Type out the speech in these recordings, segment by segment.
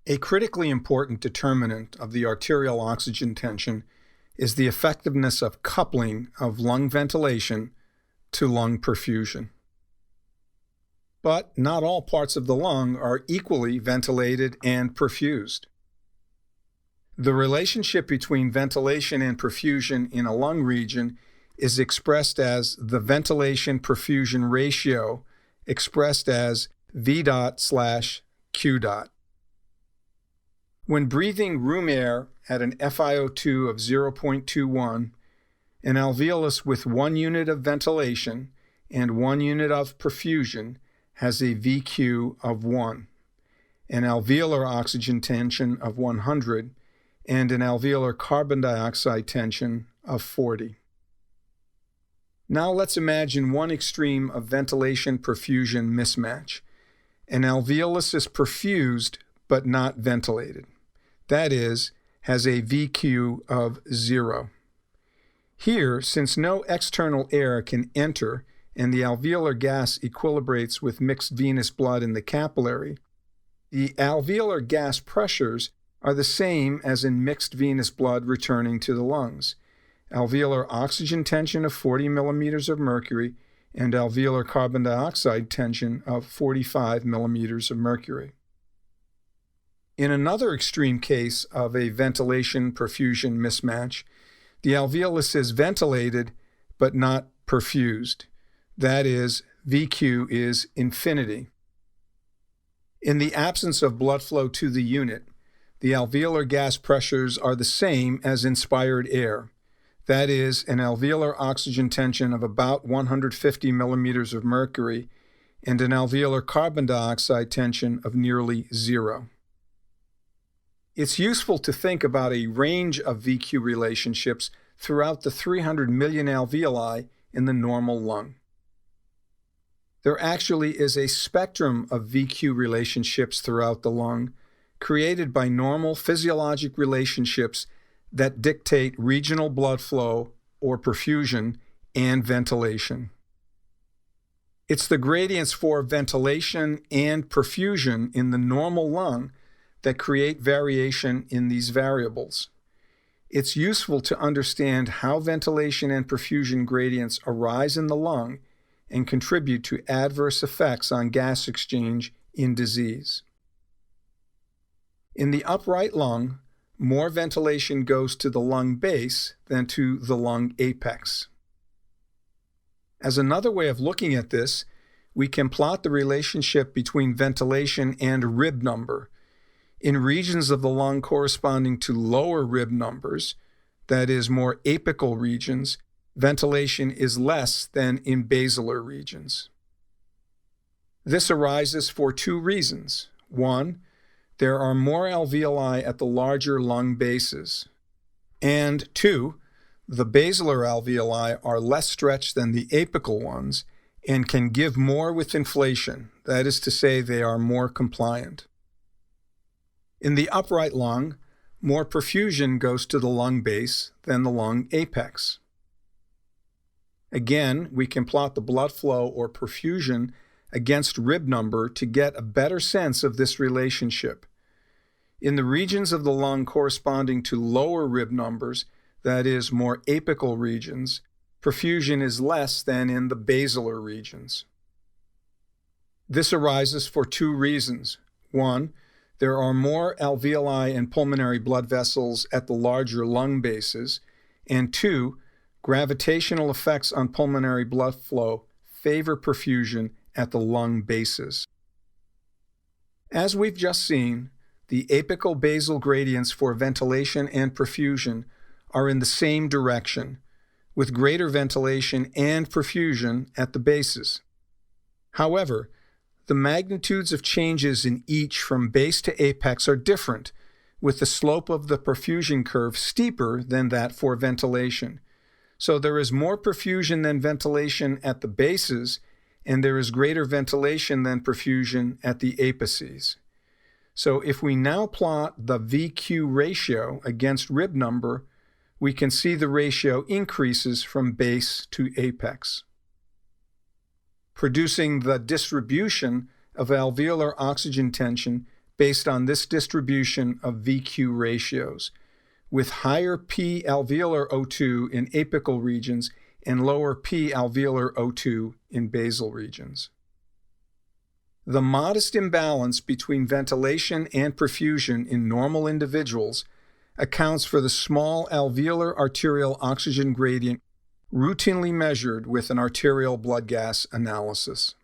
A critically important determinant of the arterial oxygen tension is the effectiveness of coupling of lung ventilation to lung perfusion. But not all parts of the lung are equally ventilated and perfused. The relationship between ventilation and perfusion in a lung region is expressed as the ventilation-perfusion ratio, expressed as V dot/Q dot. When breathing room air at an FiO2 of 0.21, an alveolus with 1 unit of ventilation and 1 unit of perfusion has a VQ of 1, an alveolar oxygen tension of 100, and an alveolar carbon dioxide tension of 40. Now let's imagine one extreme of ventilation-perfusion mismatch. An alveolus is perfused but not ventilated. That is, has a VQ of 0. Here, since no external air can enter and the alveolar gas equilibrates with mixed venous blood in the capillary, the alveolar gas pressures are the same as in mixed venous blood returning to the lungs. Alveolar oxygen tension of 40 millimeters of mercury and alveolar carbon dioxide tension of 45 millimeters of mercury. In another extreme case of a ventilation-perfusion mismatch, the alveolus is ventilated but not perfused. That is, VQ is infinity. In the absence of blood flow to the unit, the alveolar gas pressures are the same as inspired air. That is, an alveolar oxygen tension of about 150 millimeters of mercury and an alveolar carbon dioxide tension of nearly 0. It's useful to think about a range of VQ relationships throughout the 300 million alveoli in the normal lung. There actually is a spectrum of VQ relationships throughout the lung, created by normal physiologic relationships that dictate regional blood flow or perfusion and ventilation. It's the gradients for ventilation and perfusion in the normal lung that create variation in these variables. It's useful to understand how ventilation and perfusion gradients arise in the lung and contribute to adverse effects on gas exchange in disease. In the upright lung, more ventilation goes to the lung base than to the lung apex. As another way of looking at this, we can plot the relationship between ventilation and rib number. In regions of the lung corresponding to lower rib numbers, that is, more apical regions, ventilation is less than in basilar regions. This arises for two reasons. One, there are more alveoli at the larger lung bases. And two, the basilar alveoli are less stretched than the apical ones and can give more with inflation, that is to say, they are more compliant. In the upright lung, more perfusion goes to the lung base than the lung apex. Again, we can plot the blood flow or perfusion against rib number to get a better sense of this relationship. In the regions of the lung corresponding to lower rib numbers, that is, more apical regions, perfusion is less than in the basilar regions. This arises for two reasons. One, there are more alveoli and pulmonary blood vessels at the larger lung bases, and two, gravitational effects on pulmonary blood flow favor perfusion at the lung bases. As we've just seen, the apical-basal gradients for ventilation and perfusion are in the same direction, with greater ventilation and perfusion at the bases. However, the magnitudes of changes in each from base to apex are different, with the slope of the perfusion curve steeper than that for ventilation. So there is more perfusion than ventilation at the bases, and there is greater ventilation than perfusion at the apices. So if we now plot the VQ ratio against rib number, we can see the ratio increases from base to apex, producing the distribution of alveolar oxygen tension based on this distribution of VQ ratios, with higher P alveolar O2 in apical regions and lower P alveolar O2 in basal regions. The modest imbalance between ventilation and perfusion in normal individuals accounts for the small alveolar arterial oxygen gradient routinely measured with an arterial blood gas analysis.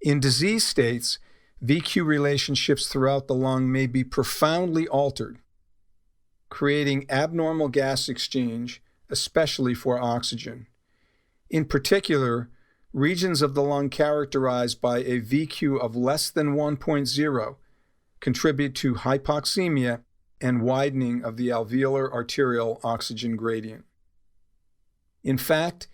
In disease states, VQ relationships throughout the lung may be profoundly altered, creating abnormal gas exchange, especially for oxygen. In particular, regions of the lung characterized by a VQ of less than 1.0 contribute to hypoxemia and widening of the alveolar arterial oxygen gradient. In fact,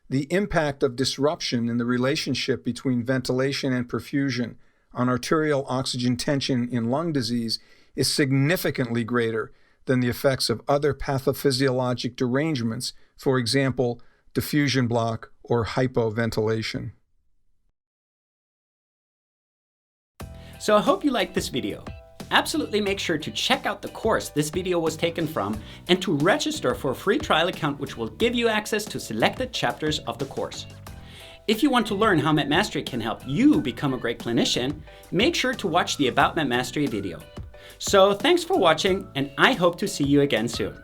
the impact of disruption in the relationship between ventilation and perfusion on arterial oxygen tension in lung disease is significantly greater than the effects of other pathophysiologic derangements, for example, diffusion block or hypoventilation. So I hope you liked this video. Absolutely make sure to check out the course this video was taken from and to register for a free trial account which will give you access to selected chapters of the course. If you want to learn how MedMastery can help you become a great clinician, make sure to watch the About MedMastery video. So thanks for watching, and I hope to see you again soon.